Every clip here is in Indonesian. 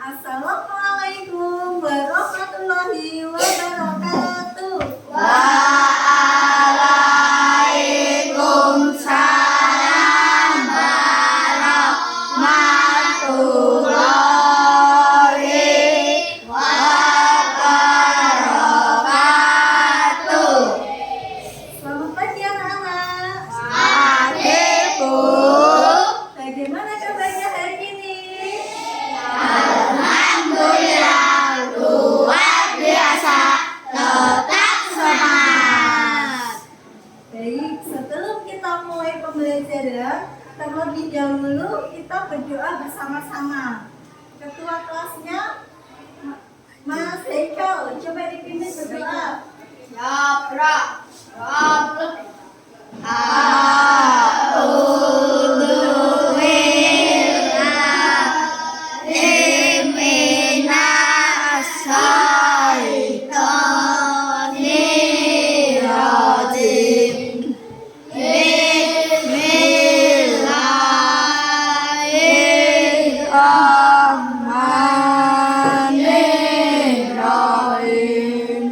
Assalamualaikum warahmatullahi wabarakatuh. Waalaikumsalam warahmatullahi wabarakatuh. Selamat pagi anak-anak. Pagi, Bu. Bagaimana kabarnya hari ini? Alhamdulillah, luar biasa. Tetap semangat. Baik, sebelum kita mulai pembelajaran, terlebih dahulu kita berdoa bersama-sama. Ketua kelasnya Mas Haikal, coba dipimpin berdoa. A'udzu billahi minas syaitonir rajim. Bismillahirrahmanirrahim.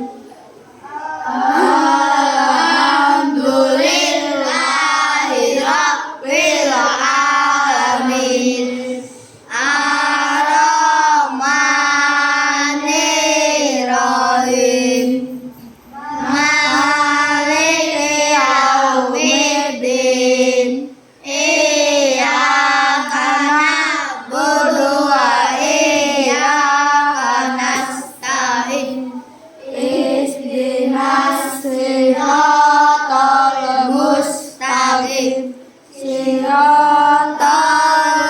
Alhamdulillahi rabbil alamin. Ar-Rahmanir-Rahim. Maliki yaumiddin. Iyyaka na'budu wa iyyaka nasta'in. Ihdinas siratal mustaqim. Siratal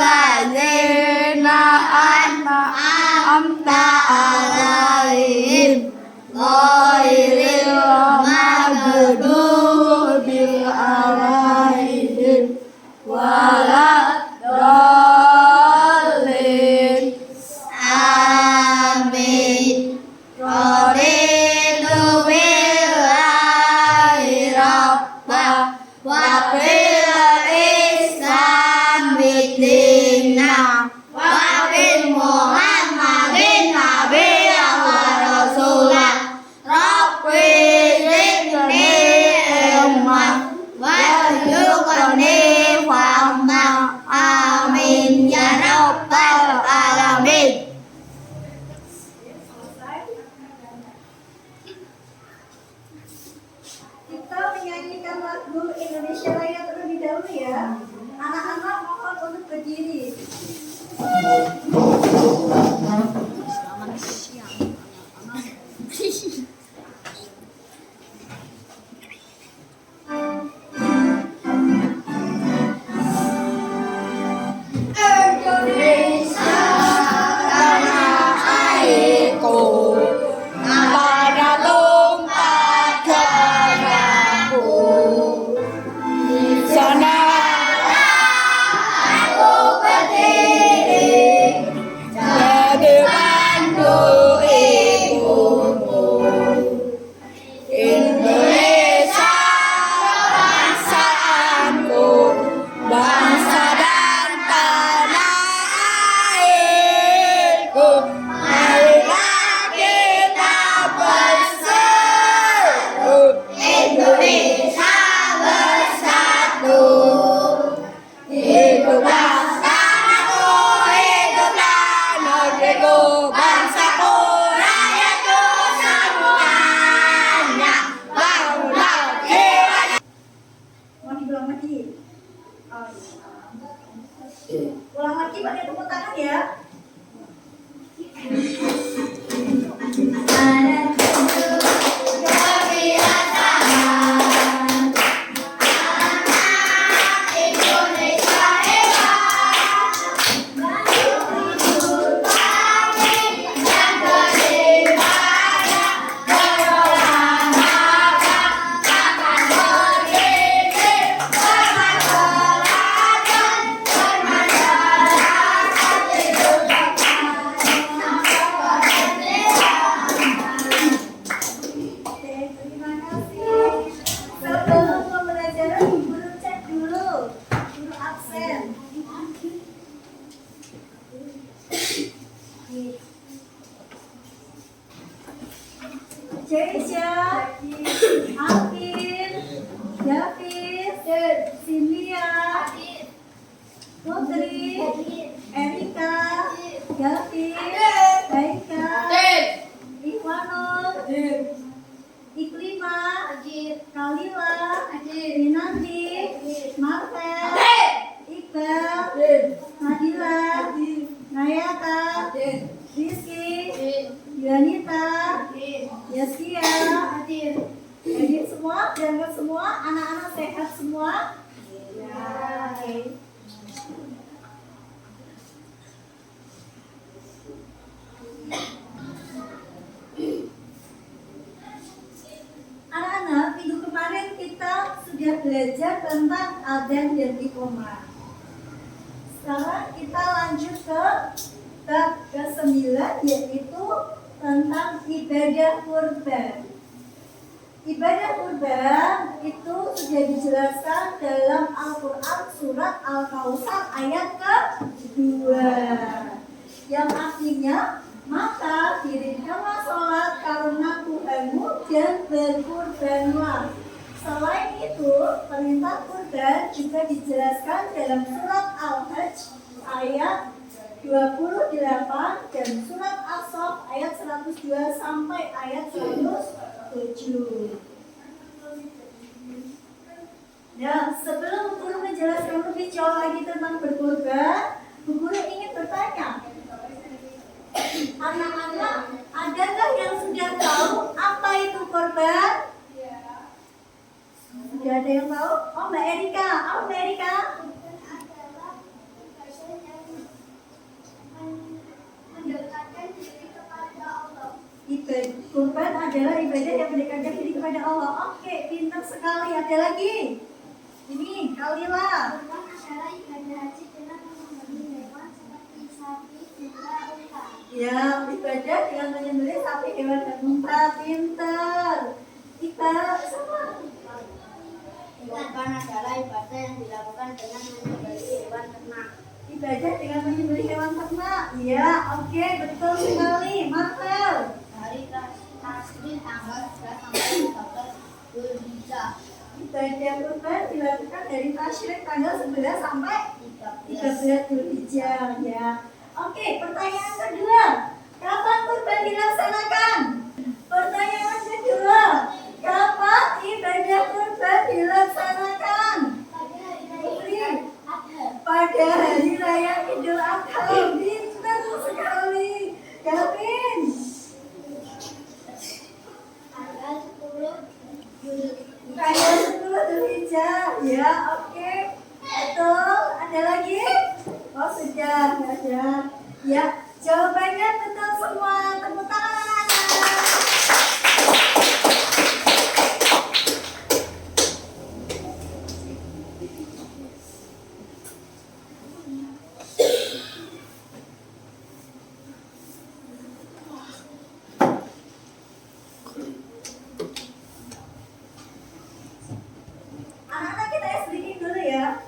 ladzina an'amta 'alaihim ghairil maghdubi 'alaihim waladdallin. Amin. Raditu billahi rabba wa bil islam dina wa bil muhammadin nabiyya wa rasulah. Rabbi zidni ilma warzuqni fahma. Amin ya rabbal alamin. Kita menyanyikan lagu Indonesia Raya terlebih dahulu ya. Anak-anak mohon untuk berdiri. Indonesia tanah airku, tanah tumpah darahku. Di sana aku berdiri jadi mantu ibumu. Indonesia bangsaanku, bangsa dan tanah airku. Marilah kita bersatu, Indonesia bersatu. Hiduplah tanahku, hiduplah negeriku, bangsaku, rakyatku semuanya. Bangunlah jiwanya. Mau diulang lagi? Oh, iya. Ulang lagi pakai tepuk tangan ya. Ada kebiasaan anak Indonesia hebat, berbudi dan beribadah, berolahraga, makan bergizi, bermasyarakat, bermasyarakat hidup bersama. Erika, Gavin, Baika, Iwanul, Iklima, Kalila, Rinandi, Marvel, Iqbal, Nadila, Nayata, Rizky, Yanita, Yaskia, Edit semua, jaga semua, anak-anak sehat semua. Ya, oke. Anak-anak, minggu kemarin kita sudah belajar tentang adzan dan iqamah. Sekarang kita lanjut ke bab ke-9, yaitu tentang ibadah kurban. Ibadah kurban itu sudah dijelaskan dalam Al-Quran surat Al-Kautsar ayat ke-2, yang artinya, maka dirikanlah sholat karena Tuhanmu dan berkurbanlah. Selain itu, perintah kurban juga dijelaskan dalam surat Al-Hajj ayat 28 dan surat As-Saff ayat 102 sampai ayat 107. Nah, sebelum guru menjelaskan lebih jauh lagi tentang berkurban, guru ingin bertanya, anak-anak, adakah yang sudah tahu apa itu kurban? Sudah ada yang tahu? Oh, Mbak Erika. Oh, Mbak Erika. Kurban adalah ibadah yang mendekatkan diri kepada Allah. Oke, pintar sekali. Ada lagi? Ini, Kalila. Kurban adalah ibadah haji dengan menyembelih hewan seperti sapi, unta, unta. Ya, ibadah dengan menyembelih sapi, hewan dan unta. Pintar. Iqbal, sama. Kurban adalah ibadah yang dilakukan dengan menyembelih hewan ternak. Ibadah dengan menyembelih hewan ternak. Ya, oke, betul sekali. Marvel. Hari Tasbih tanggal 11 sampai 13 Zulhijjah. Ibadah kurban dilakukan dari tasyrik tanggal 11 sampai 13 Zulhijjah. Ya. Oke, pertanyaan kedua. Kapan kurban dilaksanakan? Pertanyaan kedua. Kapan ibadah kurban dilaksanakan? Pada hari raya Idul Adha. Pintar sekali. Gavin. Tanggal 10 Zulhijjah. Ya, oke. Betul. Ada lagi? Oh, sudah. Ada. Ya, jawabannya betul semua. Tepuk tangan anak-anak. Anak-anak, kita sedikit dulu ya.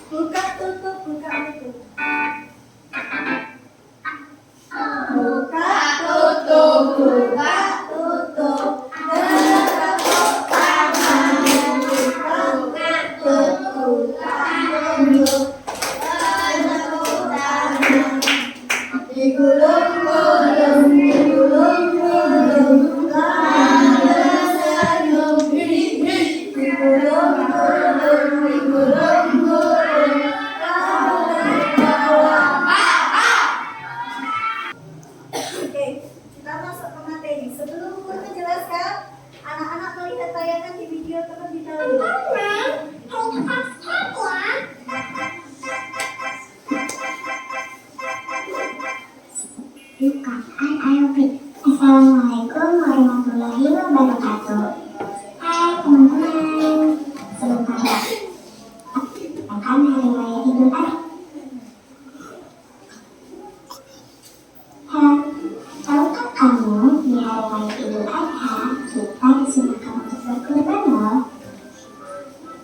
Buka tutup, buka tutup. Buka tutup, buka tutup. Bertepuk tangan, buka tutup, buka tutup. Bertepuk tangan. Digulung-gulung, digulung-gulung. Oke, kita masuk ke materi. Sebelum guru menjelaskan, anak-anak melihat tayangan di video terlebih dahulu. Assalamualaikum warahmatullahi wabarakatuh. Hai teman-teman, sebentar ya. Akan hari raya Idul Adha. Tahukah kamu di hari raya Idul Adha kita disunahkan untuk berkurban loh.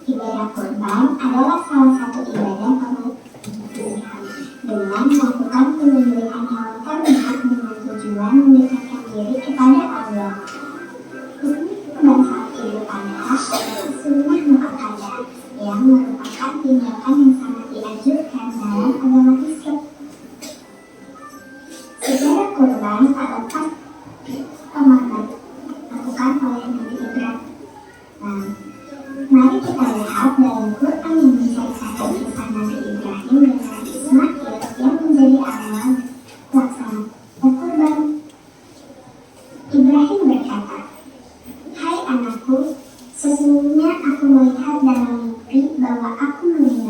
Ibadah kurban adalah salah satu ibadah pembersihan dengan melakukan penyembelihan hewan ternak dengan tujuan mendekatkan diri kepada Allah. Kurban saat Idul Adha sunnah muakkadah yang merupakan tindakan yang sangat dianjurkan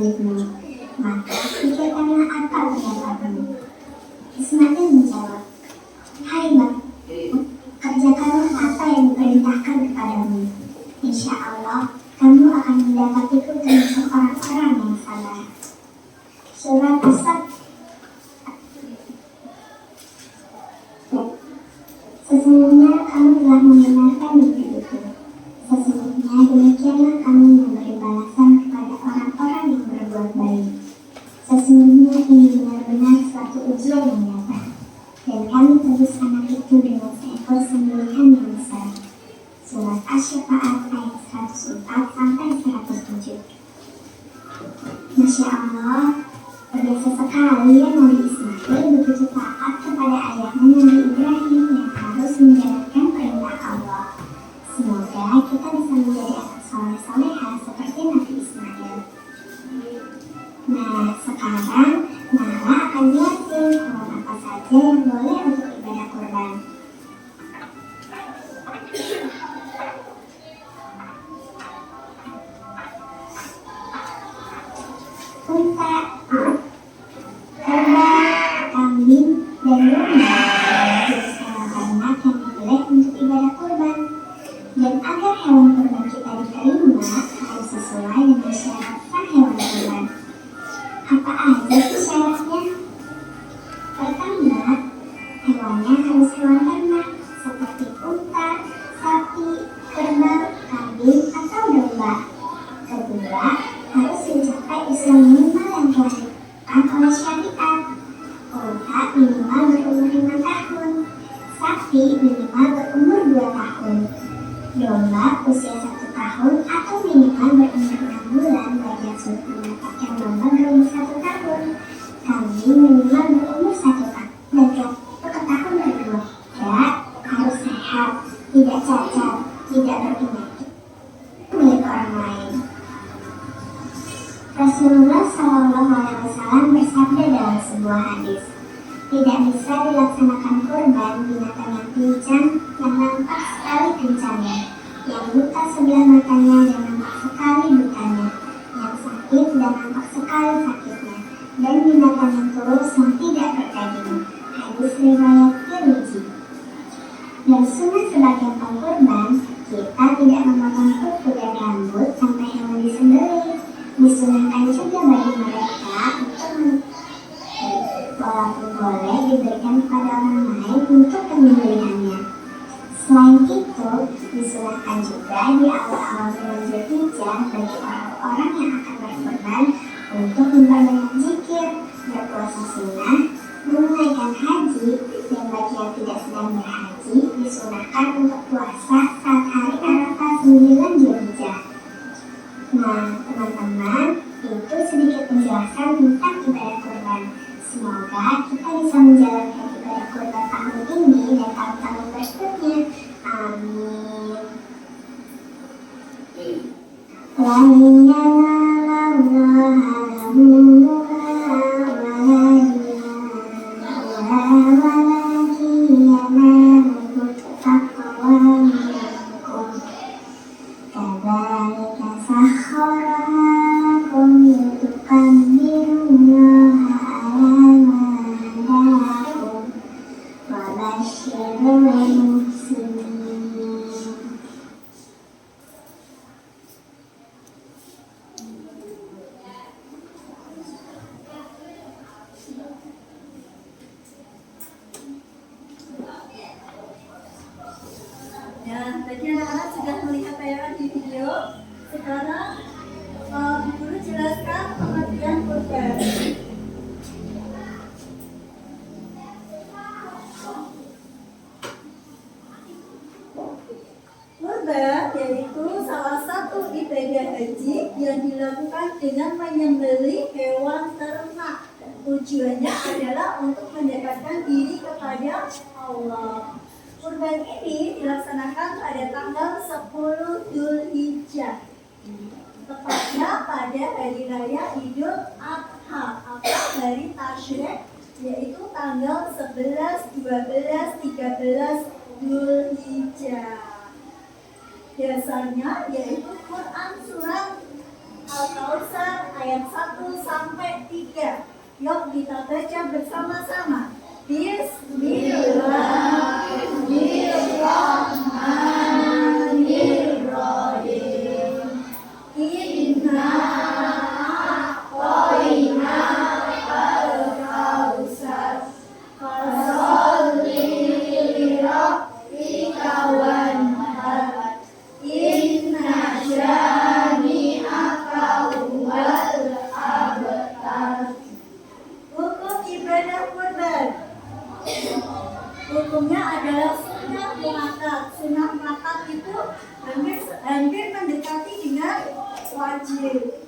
milikmu. Maka pikirkanlah apa pendapatmu. Ismail menjawab, hai Bang, kerjakanlah apa yang diperintahkan kepadamu. Insya Allah, kamu akan mendapatiku termasuk orang-orang yang sabar. Surat As-Sad. Sesungguhnya kamu telah membenarkan mimpi itu. Sesungguhnya demikianlah kami memberi balasan kepada orang-orang yang berbuat baik. Sesungguhnya ini benar-benar suatu ujian yang nyata. Dan kami tebus anak itu dengan seekor sembelihan yang besar. Surat Asy-Syafa'at ayat 104 sampai 107. Masya Allah, berbiasa sekali ya Nabi Ismail begitu taat kepada ayahnya Nabi Ibrahim yang harus menjalankan perintah Allah. Semoga kita bisa menjadi anak soleh-soleha seperti Nabi Ismail. Nah, sekarang Nala akan jelasin hewan apa saja yang boleh untuk ibadah kurban. Unta, kerbau, kambing, dan domba menjadi hewan ternak yang boleh untuk ibadah kurban. Dan agar hewan kurban kita diterima harus sesuai dengan syarat sah hewan kurban. Apa aja sih syaratnya? Pertama, hewannya harus hewan ternak seperti unta, sapi, kerbau, kambing, atau domba. Kedua, harus mencapai usia minimal yang telah ditetapkan oleh syariat. Unta minimal berumur 5 tahun, sapi minimal berumur 2 tahun, domba usia 1 tahun atau minimal berumur 6 bulan bagi yang sudah mendapatkan domba berumur 1 tahun, kambing minimal berumur 1 tahun, dan ke tahun kedua harus sehat, tidak cacat, tidak berpenyakit milik orang lain. Rasulullah SAW bersabda dalam sebuah hadis, tidak bisa dilaksanakan kurban binatang yang pincang, yang nampak sekali kencangnya, yang buta sebelah matanya dan nampak sekali butanya, yang sakit dan nampak sekali sakitnya, dan binatang yang kurus yang tidak berdaging. Hadis riwayat Tirmidzi. Dan sunnah sebagian pengkurban, kita tidak memotong kuku dan rambut sampai hewan disembelih. Disunahkan juga bagi mereka untuk walaupun boleh diberikan kepada orang lain untuk penyembelihannya. Selain itu, disunahkan juga di awal-awal bulan Dzulhijjah bagi orang-orang yang akan berkurban untuk memperbanyak zikir, berpuasa sunnah, menunaikan haji, dan bagi yang tidak sedang berhaji disunahkan untuk puasa saat hari Arafah 9 Dzulhijjah. Nah, teman-teman, itu sedikit penjelasan tentang ibadah kurban. Semoga kita bisa menjalankan ibadah kurban tahun ini dan tahun-tahun berikutnya. Amin. Ya, tadi anak-anak sudah melihat tayangan di video. Sekarang guru jelaskan pengertian kurban. Kurban yaitu salah satu ibadah haji yang dilakukan dengan menyembelih hewan ternak. Tujuannya adalah untuk mendekatkan diri kepada Allah. Kurban ini dilaksanakan pada tanggal 10 Dzulhijjah, tepatnya pada hari raya Idul Adha atau hari Tasyrik, yaitu tanggal 11, 12, 13 Dzulhijjah. Dasarnya yaitu Quran Surat Al-Kautsar ayat ayat 1 sampai 3. Yuk kita baca bersama-sama. Bismillahirrahmanirrahim. Inna a'toina al-kausar fasalli lirabbika wanhar. Inna syani'aka huwal abtar. Hukum ibadah kurban. Hukumnya adalah sunnah muakkad. Sunnah muakkad itu hampir mendekati dengan wajib.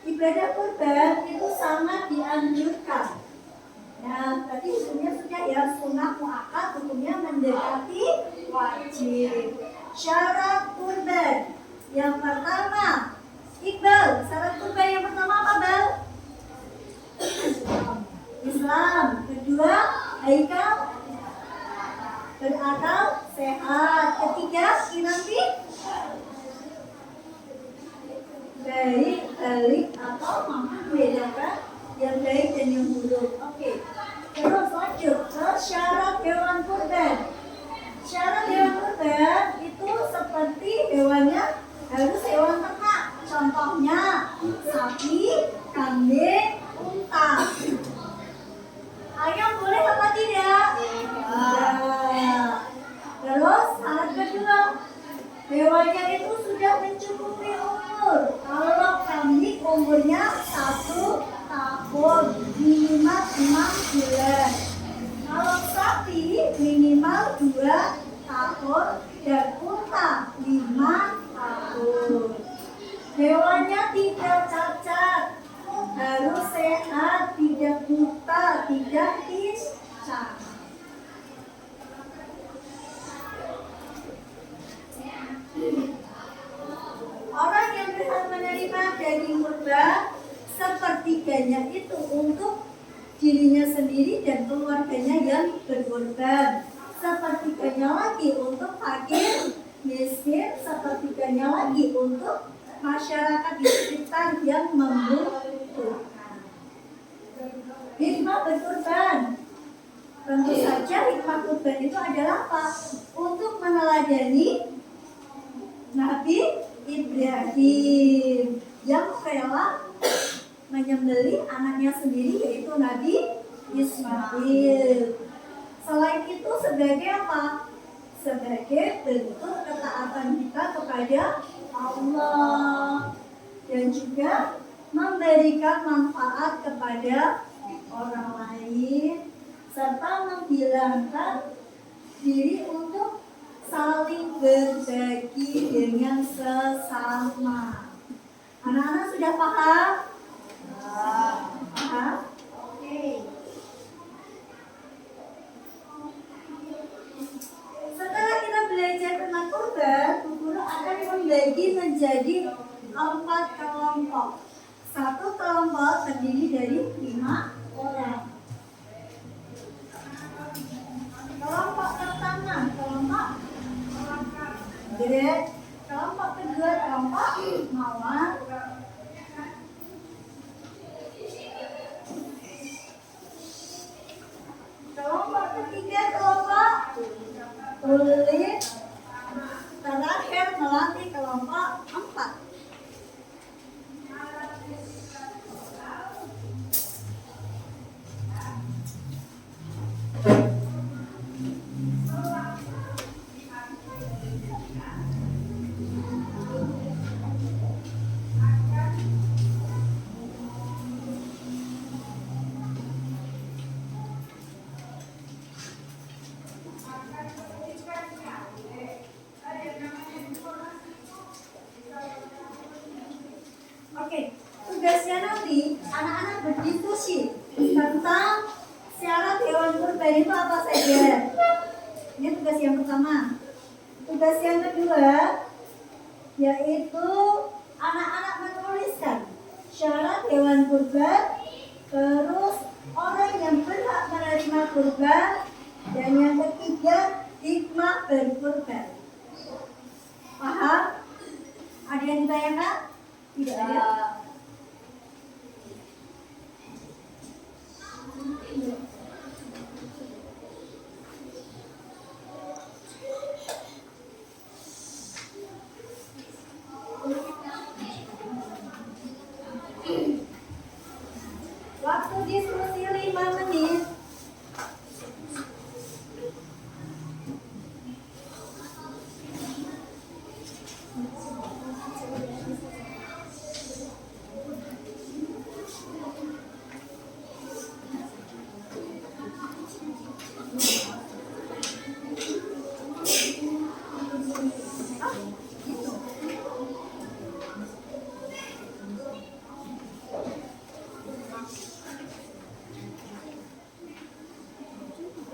Ibadah kurban itu sangat dianjurkan. Nah, tadi hukumnya sudah ya, sunnah muakkad, hukumnya mendekati wajib. Syarat kurban yang pertama, Iqbal, syarat kurban yang pertama apa, Bal? Islam. Kedua, Haikal berakal sehat. Ketiga, Kinanti baik, balik atau mampu membedakan yang baik dan yang buruk. Oke. Terus lanjut ke syarat hewan kurban. Syarat hewan kurban itu seperti hewannya harus hewan ternak. Contohnya sapi, kambing, unta. Ayam boleh apa tidak? Terus syarat kedua, hewannya itu sudah mencukupi umur. Kalau kambing umurnya 1 tahun, minimal 6 bulan. Kalau sapi minimal 2 tahun dan unta 5 tahun. Hewannya tidak cacat, harus sehat, tidak buta, tidak pincang. Orang yang berhak menerima daging kurban sepertiganya itu untuk dirinya sendiri dan keluarganya yang berkorban. Sepertiganya lagi untuk fakir, miskin, sepertiganya lagi untuk masyarakat di sekitar yang membutuhkan. Hikmah berkurban. Tentu saja hikmah kurban itu adalah apa? Untuk meneladani Nabi Ibrahim yang rela menyembelih anaknya sendiri, yaitu Nabi Ismail. Selain itu sebagai apa? Sebagai bentuk ketaatan kita kepada Allah dan juga memberikan manfaat kepada orang lain serta menghilangkan diri untuk saling berbagi dengan sesama. Anak-anak sudah paham? Paham? Oke. Setelah kita belajar tentang kurban, guru akan membagi menjadi 4 kelompok. Satu kelompok terdiri dari 5 orang. Kelompok pertama, kelompok Grade. Kelompok kedua, kelompok Mawar. Kelompok ketiga, kelompok Kulit. Terakhir melatih kelompok 4. Oke, tugasnya nanti anak-anak berdiskusi tentang syarat hewan kurban itu apa saja. Ini tugas yang pertama. Tugas yang kedua yaitu anak-anak menuliskan syarat hewan kurban, terus orang yang berhak menerima kurban, dan yang ketiga hikmah berkurban. Paham? Ada yang ditanyakan? Tidak ada.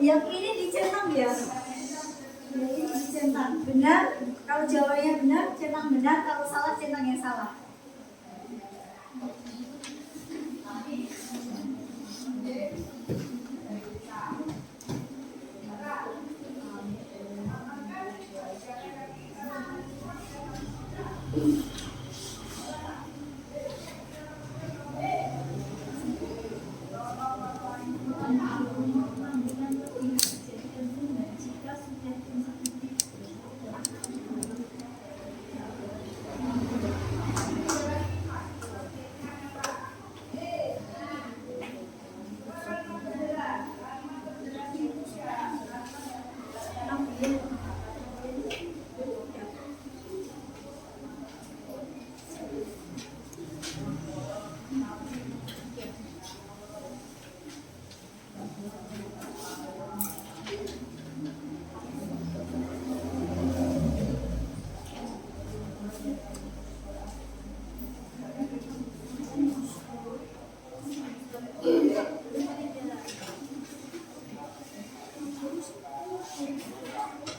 Yang ini dicentang ya. Yang ini dicentang. Benar. Kalau jawabannya benar, centang benar. Kalau salah, centang yang salah.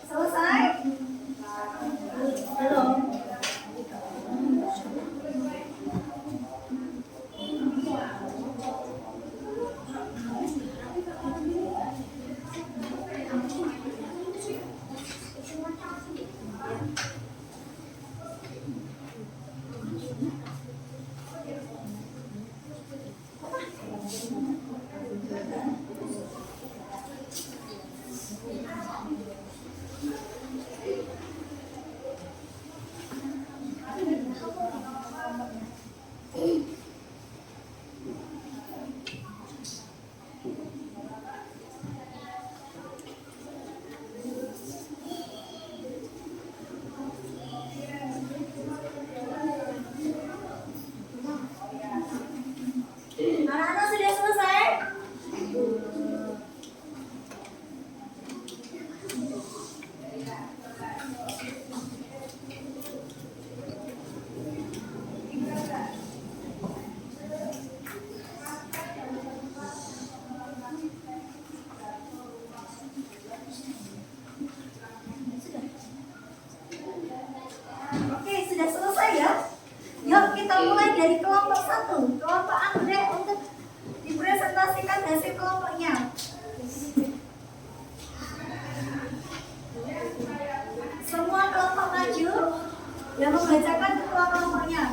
Selesai? Belum. Anak-anak sudah selesai? Oke, sudah selesai ya? Yuk kita mulai dari kelompok 1. Kelompok Andre untuk dipresentasikan hasil kelompoknya. Semua kelompok maju yang membacakan ketua kelompoknya.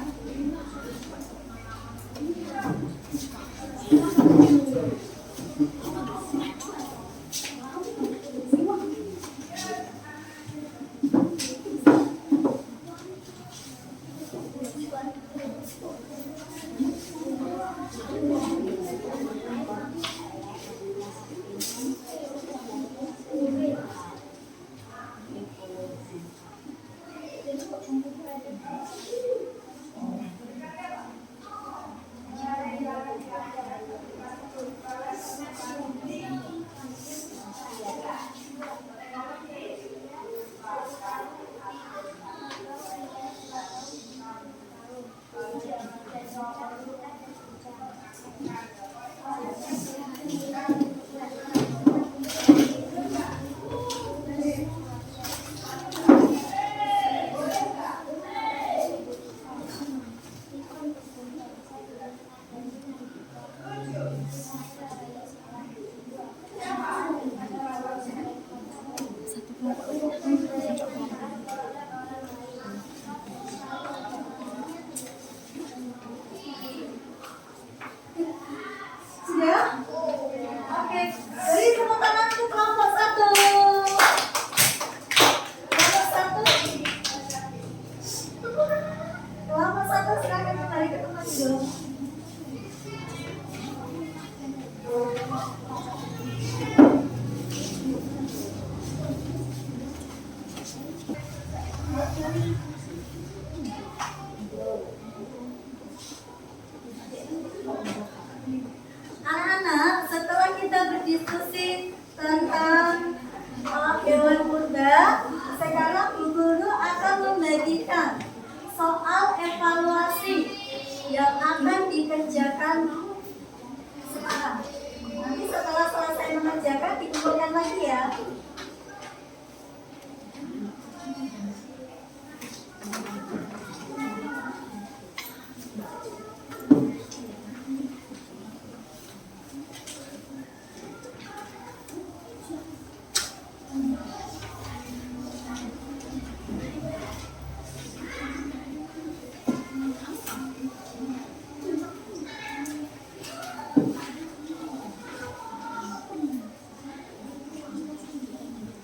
Sudah? Oke, beri tepuk tangan untuk kelompok 1. Kelompok 1. Kelompok 1 silakan kembali ke tempat duduk. Anak-anak, setelah kita berdiskusi tentang hewan purba, sekarang Bu Guru akan membagikan soal evaluasi yang akan dikerjakan sekarang. Nanti setelah selesai mengerjakan dikumpulkan lagi ya.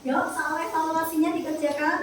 Yuk, soal evaluasinya dikerjakan.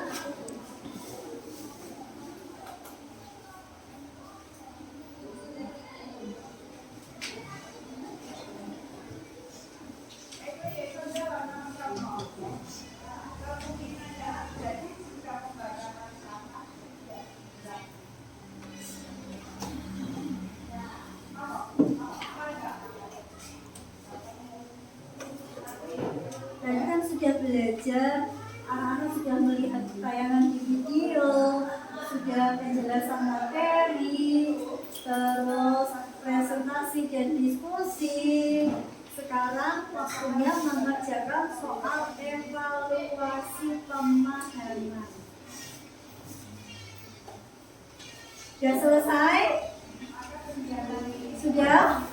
Tadi kan sudah belajar, anak-anak sudah melihat tayangan di video, sudah penjelasan materi, terus presentasi dan diskusi. Sekarang waktunya mengerjakan soal evaluasi pemahaman. Sudah selesai? Sudah?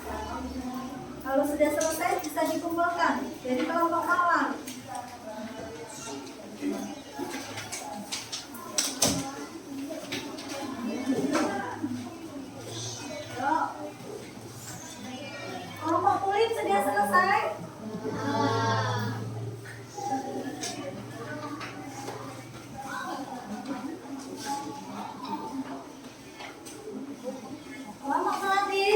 Kalau sudah selesai bisa dikumpulkan jadi kelompok awal. Kelompok kulit sudah selesai? Kelompok melati?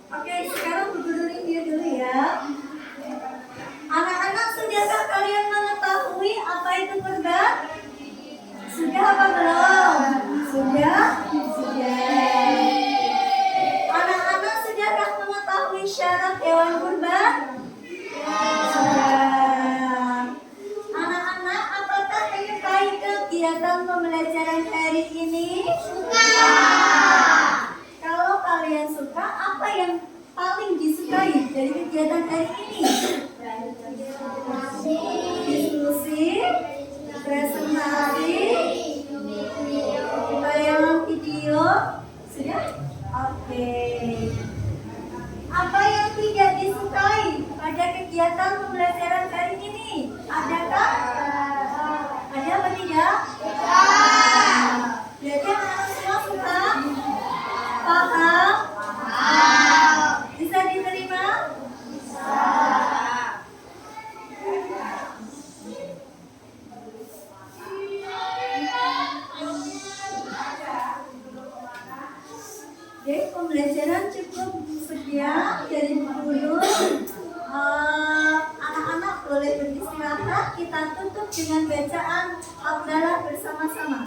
Oke, sekarang guru review dulu ya. Anak-anak, sudahkah kalian mengetahui apa itu kurban? Sudah apa belum? Sudah? Sudah. Anak-anak, sudahkah mengetahui syarat hewan kurban? Sudah. Anak-anak, apakah menyukai kegiatan pembelajaran hari ini? Kalau kalian suka, apa yang paling disukai dari kegiatan hari ini? Diskusi, presentasi, tayangan video, sudah? Oke. Apa yang tidak disukai pada kegiatan pembelajaran hari ini? Adakah? Ada apa tidak? Jadi anak semua suka? Paham? Bisa diterima? Bisa. Oke, pembelajaran cukup sekian dari guru. Anak-anak boleh beristirahat. Kita tutup dengan bacaan hamdalah bersama-sama.